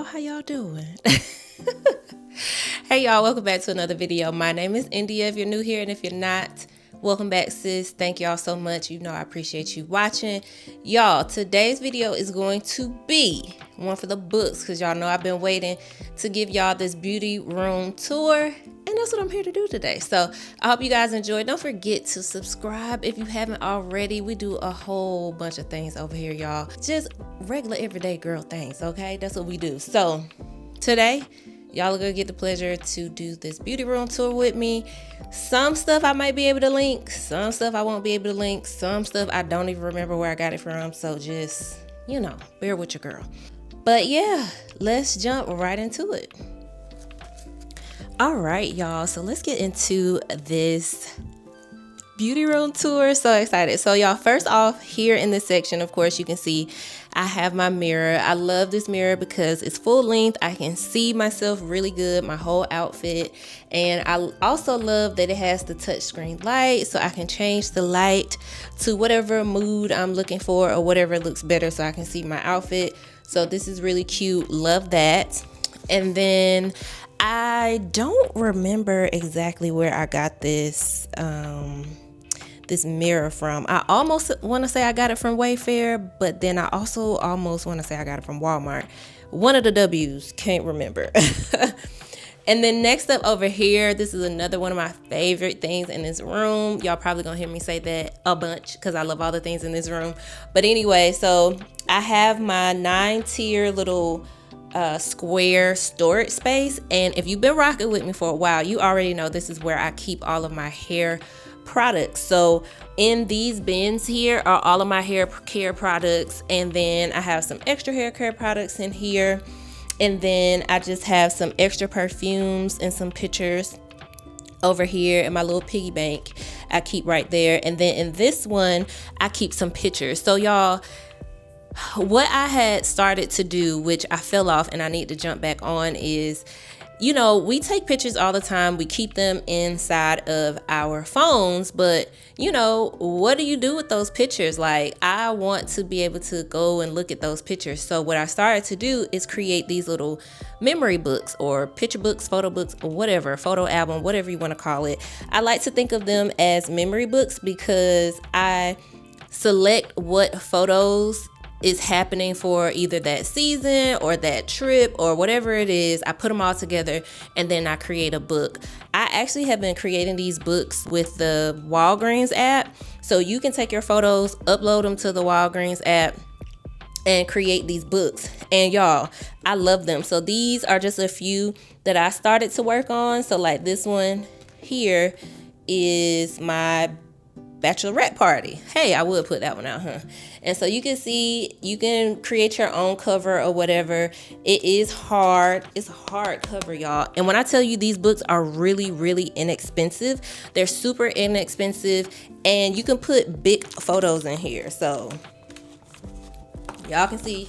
y'all, how y'all doing? Hey y'all, welcome back to another video. My name is India if you're new here, and if you're not, welcome back, sis. Thank y'all so much. You know I appreciate you watching. Y'all, today's video is going to be one for the books because y'all know I've been waiting to give y'all this beauty room tour, and that's what I'm here to do today. So I hope you guys enjoy. Don't forget to subscribe if you haven't already. We do a whole bunch of things over here, y'all. Just regular everyday girl things, okay? That's what we do. So today, y'all are gonna get the pleasure to do this beauty room tour with me. Some stuff I might be able to link, some stuff I won't be able to link, some stuff I don't even remember where I got it from. So just, you know, bear with your girl. But yeah, let's jump right into it. All right, y'all, so let's get into this beauty room tour. So excited. So y'all, first off, here in this section, of course, you can see I have my mirror. I love this mirror because it's full length. I can see myself really good, my whole outfit. And I also love that it has the touchscreen light, so I can change the light to whatever mood I'm looking for or whatever looks better so I can see my outfit. So this is really cute. Love that. And then I don't remember exactly where I got this this mirror from. I almost want to say I got it from Wayfair, but then I also almost want to say I got it from Walmart. One of the W's, can't remember. And then next up over here, this is another one of my favorite things in this room. Y'all probably gonna hear me say that a bunch because I love all the things in this room. But anyway, so I have my 9-tier little square storage space, and if you've been rocking with me for a while, you already know this is where I keep all of my hair products. So in these bins here are all of my hair care products, and then I have some extra hair care products in here, and then I just have some extra perfumes and some pictures over here in my little piggy bank I keep right there. And then in this one I keep some pictures. So y'all, what I had started to do, which I fell off and I need to jump back on, is, you know, we take pictures all the time. We keep them inside of our phones, but you know, what do you do with those pictures? Like, I want to be able to go and look at those pictures. So what I started to do is create these little memory books or picture books, photo books, or whatever, photo album, whatever you want to call it. I like to think of them as memory books because I select what photos is happening for either that season or that trip or whatever it is. I put them all together and then I create a book. I actually have been creating these books with the Walgreens app. So you can take your photos, upload them to the Walgreens app, and create these books. And y'all, I love them. So these are just a few that I started to work on. So like this one here is my bachelorette party. Hey, I would put that one out, huh? And so you can see, you can create your own cover or whatever. It is hard. It's a hard cover, y'all. And when I tell you these books are really, really inexpensive, they're super inexpensive, and you can put big photos in here. So y'all can see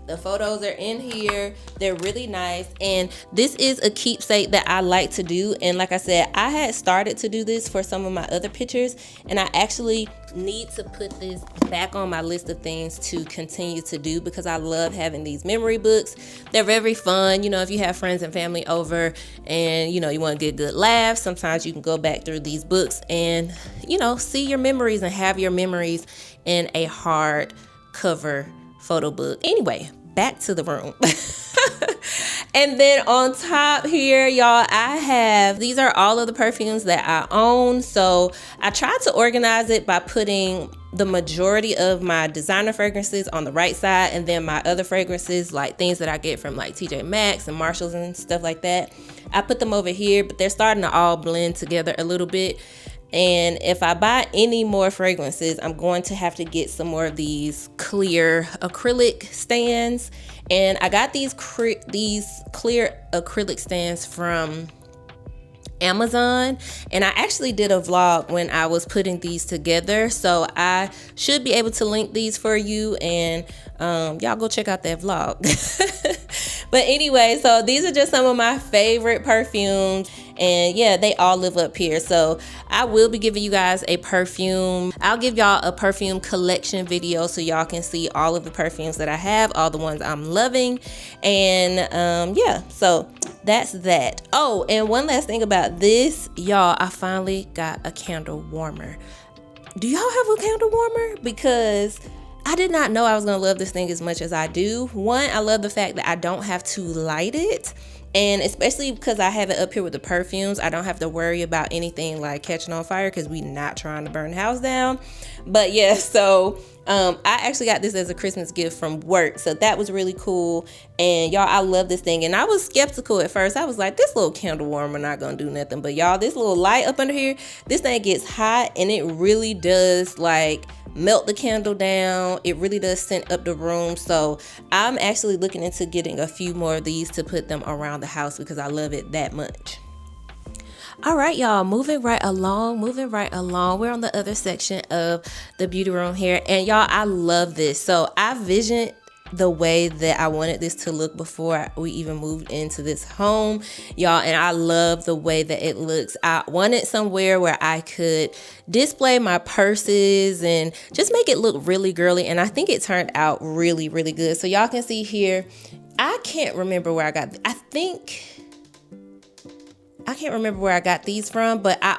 the photos are in here. They're really nice. And this is a keepsake that I like to do. And like I said, I had started to do this for some of my other pictures, and I actually need to put this back on my list of things to continue to do because I love having these memory books. They're very fun. You know, if you have friends and family over and, you know, you want to get good laughs, sometimes you can go back through these books and, you know, see your memories and have your memories in a hard cover photo book. Anyway, back to the room. And then on top here, y'all, I have, these are all of the perfumes that I own. So I tried to organize it by putting the majority of my designer fragrances on the right side, and then my other fragrances, like things that I get from like TJ Maxx and Marshalls and stuff like that, I put them over here, but they're starting to all blend together a little bit. And if I buy any more fragrances, I'm going to have to get some more of these clear acrylic stands. And I got these clear acrylic stands from Amazon, and I actually did a vlog when I was putting these together, so I should be able to link these for you, and y'all go check out that vlog. But anyway, so these are just some of my favorite perfumes, And yeah, they all live up here. So I will be giving you guys a perfume. I'll give y'all a perfume collection video so y'all can see all of the perfumes that I have, all the ones I'm loving. And yeah, so that's that. Oh, and one last thing about this, y'all, I finally got a candle warmer. Do y'all have a candle warmer? Because I did not know I was gonna love this thing as much as I do. One, I love the fact that I don't have to light it. And especially because I have it up here with the perfumes, I don't have to worry about anything like catching on fire because we're not trying to burn the house down. But yeah, so I actually got this as a Christmas gift from work. So that was really cool. And y'all, I love this thing. And I was skeptical at first. I was like, this little candle warmer not gonna do nothing. But y'all, this little light up under here, this thing gets hot and it really does like melt the candle down. It really does scent up the room. So I'm actually looking into getting a few more of these to put them around the house because I love it that much. All right, y'all, moving right along. We're on the other section of the beauty room here. And y'all, I love this. So I visioned the way that I wanted this to look before we even moved into this home, y'all, and I love the way that it looks. I wanted somewhere where I could display my purses and just make it look really girly, and I think it turned out really, really good. So y'all can see here, I can't remember where I can't remember where I got these from, but I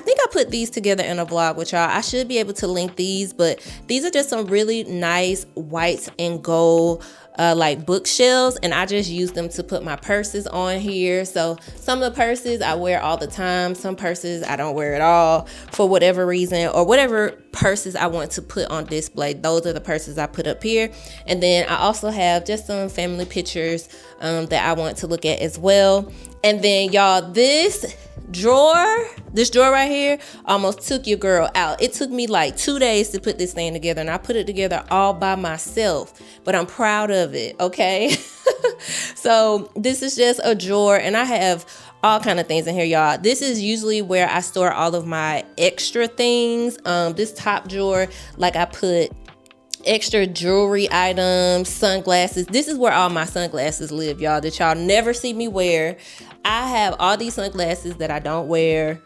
think I put these together in a vlog with y'all. I should be able to link these, but these are just some really nice whites and gold like bookshelves, and I just use them to put my purses on here. So some of the purses I wear all the time, some purses I don't wear at all for whatever reason, or whatever purses I want to put on display. Those are the purses I put up here. And then I also have just some family pictures that I want to look at as well. And then y'all, this drawer right here almost took your girl out. It took me like 2 days to put this thing together, and I put it together all by myself, but I'm proud of it, okay? So this is just a drawer, and I have all kind of things in here, y'all. This is usually where I store all of my extra things. This top drawer, like I put extra jewelry items, sunglasses. This is where all my sunglasses live, y'all, that y'all never see me wear. I have all these sunglasses that I don't wear.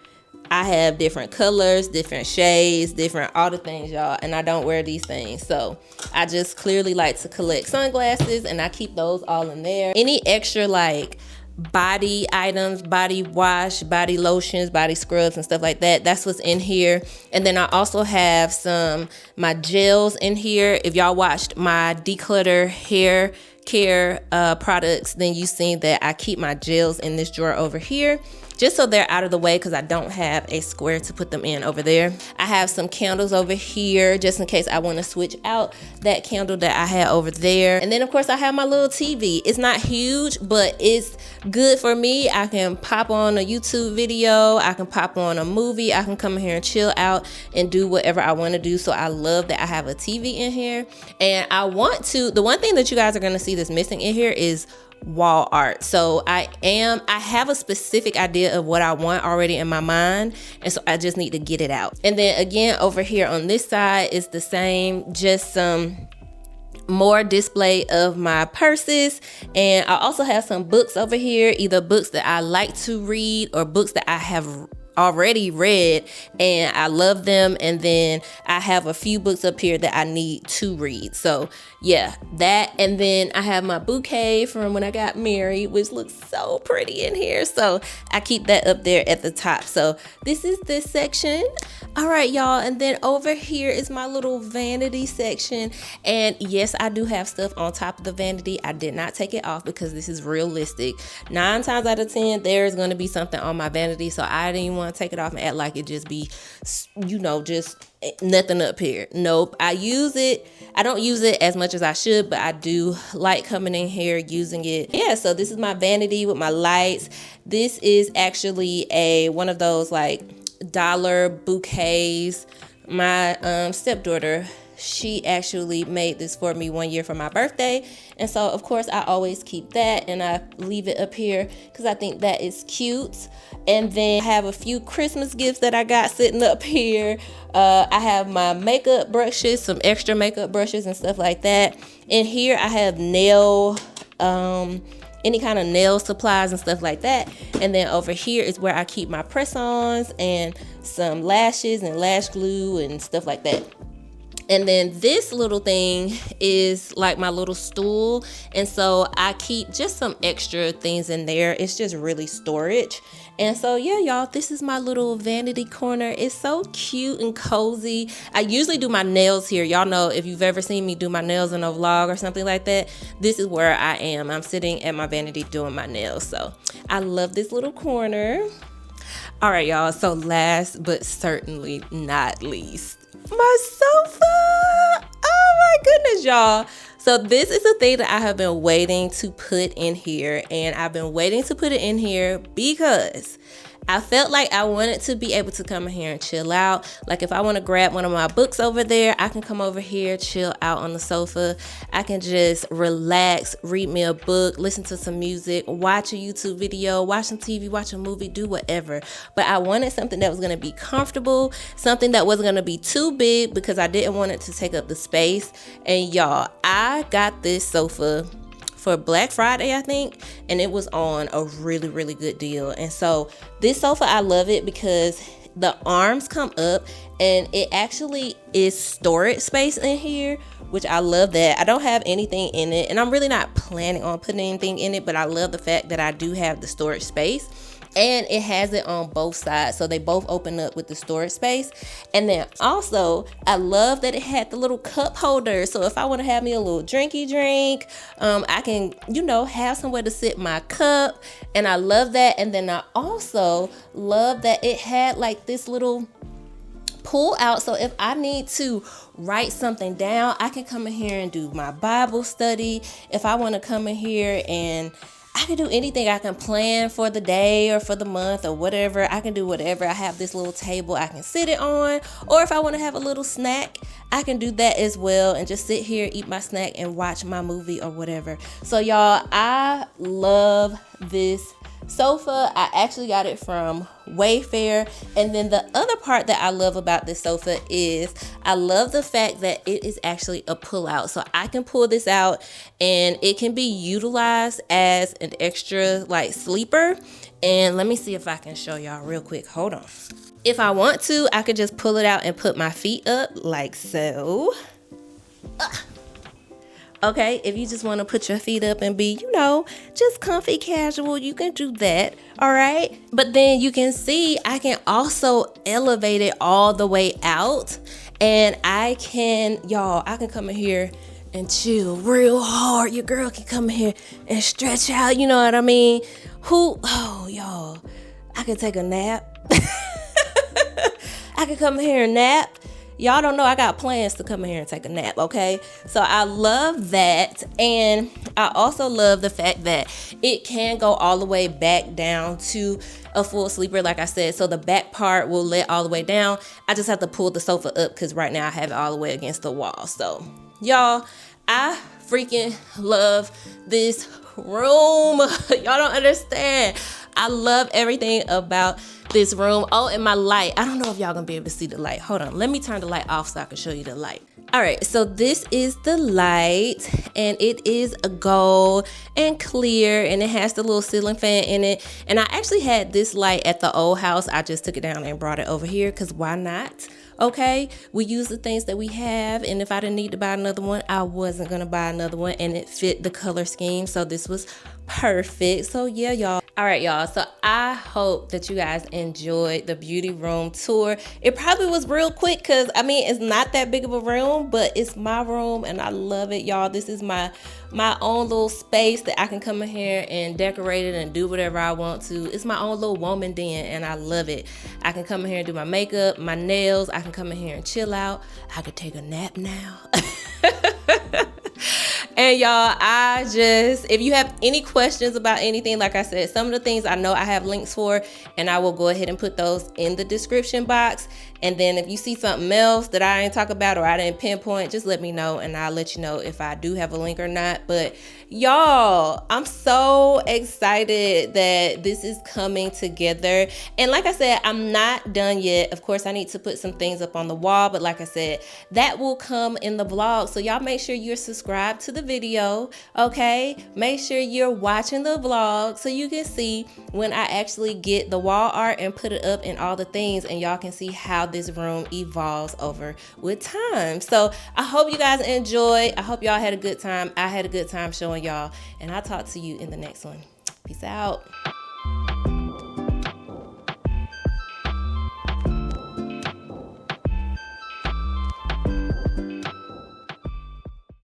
I have different colors, different shades, all the things, y'all, and I don't wear these things. So I just clearly like to collect sunglasses, and I keep those all in there. Any extra like body items, body wash, body lotions, body scrubs and stuff like that, that's what's in here. And then I also have my gels in here. If y'all watched my declutter hair care products, then you've seen that I keep my gels in this drawer over here, just so they're out of the way because I don't have a square to put them in over there. I have some candles over here just in case I want to switch out that candle that I had over there. And then of course I have my little TV. It's not huge, but it's good for me. I can pop on a YouTube video, I can pop on a movie, I can come in here and chill out and do whatever I want to do. So I love that I have a TV in here. And the one thing that you guys are going to see that's missing in here is wall art. So I have a specific idea of what I want already in my mind, and so I just need to get it out. And then again over here on this side is the same, just some more display of my purses. And I also have some books over here, either books that I like to read or books that I have already read and I love them. And then I have a few books up here that I need to read. So yeah, that. And then I have my bouquet from when I got married, which looks so pretty in here. So I keep that up there at the top. So this is this section. All right, y'all. And then over here is my little vanity section. And yes, I do have stuff on top of the vanity. I did not take it off because this is realistic. 9 times out of 10, there's going to be something on my vanity. So I didn't even want to take it off and act like it just be, just nothing up here. Nope. I use it. I don't use it as much as I should, but I do like coming in here using it. Yeah, so this is my vanity with my lights. This is actually one of those like dollar bouquets. My stepdaughter, she actually made this for me one year for my birthday. And so of course I always keep that and I leave it up here because I think that is cute. And then I have a few Christmas gifts that I got sitting up here. I have my makeup brushes, some extra makeup brushes and stuff like that. In here I have nail any kind of nail supplies and stuff like that. And then over here is where I keep my press-ons and some lashes and lash glue and stuff like that. And then this little thing is like my little stool, and so I keep just some extra things in there. It's just really storage. And so yeah, y'all, this is my little vanity corner. It's so cute and cozy. I usually do my nails here. Y'all know, if you've ever seen me do my nails in a vlog or something like that, this is where I am. I'm sitting at my vanity doing my nails. So I love this little corner. All right, y'all, so last but certainly not least, my sofa. Oh my goodness, y'all. So this is the thing that I have been waiting to put in here, and I've been waiting to put it in here because I felt like I wanted to be able to come in here and chill out. Like if I want to grab one of my books over there, I can come over here, chill out on the sofa. I can just relax, read me a book, listen to some music, watch a YouTube video, watch some TV, watch a movie, do whatever. But I wanted something that was going to be comfortable, something that wasn't going to be too big because I didn't want it to take up the space. And y'all, I got this sofa for Black Friday, I think, and it was on a really, really good deal. And so this sofa, I love it because the arms come up and it actually is storage space in here, which I love that. I don't have anything in it, and I'm really not planning on putting anything in it, but I love the fact that I do have the storage space. And it has it on both sides, so they both open up with the storage space. And then also, I love that it had the little cup holder. So if I want to have me a little drinky drink, I can, have somewhere to sit my cup. And I love that. And then I also love that it had like this little pull out, so if I need to write something down, I can come in here and do my Bible study. If I want to come in here and I can do anything. I can plan for the day or for the month or whatever. I can do whatever. I have this little table I can sit it on. Or if I want to have a little snack, I can do that as well and just sit here, eat my snack, and watch my movie or whatever. So y'all, I love this sofa. I actually got it from Wayfair. And then the other part that I love about this sofa is I love the fact that it is actually a pull out. So I can pull this out and it can be utilized as an extra like sleeper. And let me see if I can show y'all real quick. Hold on. If I want to, I could just pull it out and put my feet up like so. Okay, if you just want to put your feet up and be, just comfy casual, you can do that, all right? But then you can see I can also elevate it all the way out, and I can come in here and chill real hard. Your girl can come in here and stretch out, you know what I mean? Y'all, I can take a nap. I can come in here and nap. Y'all don't know I got plans to come in here and take a nap, okay? So I love that. And I also love the fact that it can go all the way back down to a full sleeper, like I said. So the back part will let all the way down. I just have to pull the sofa up because right now I have it all the way against the wall. So y'all, I freaking love this room. Y'all don't understand. I love everything about this room. Oh, and my light. I don't know if y'all gonna be able to see the light. Hold on. Let me turn the light off so I can show you the light. All right. So this is the light, and it is a gold and clear, and it has the little ceiling fan in it. And I actually had this light at the old house. I just took it down and brought it over here because why not? Okay, we use the things that we have, and if I didn't need to buy another one, I wasn't gonna buy another one, and it fit the color scheme, so this was perfect. So yeah, y'all. All right, y'all, so I hope that you guys enjoyed the beauty room tour. It probably was real quick because it's not that big of a room, but it's my room and I love it, y'all. This is my own little space that I can come in here and decorate it and do whatever I want to. It's my own little woman den and I love it. I can come in here and do my makeup, my nails. I can come in here and chill out. I could take a nap now. And y'all, if you have any questions about anything, like I said, some of the things I know I have links for, and I will go ahead and put those in the description box. And then if you see something else that I didn't talk about or I didn't pinpoint, just let me know and I'll let you know if I do have a link or not. But y'all, I'm so excited that this is coming together. And like I said, I'm not done yet. Of course, I need to put some things up on the wall, but like I said, that will come in the vlog. So y'all make sure you're subscribed to the video, okay? Make sure you're watching the vlog so you can see when I actually get the wall art and put it up and all the things, and y'all can see how this room evolves over with time. So I hope you guys enjoy. I hope y'all had a good time. I had a good time showing y'all, and I'll talk to you in the next one. Peace out.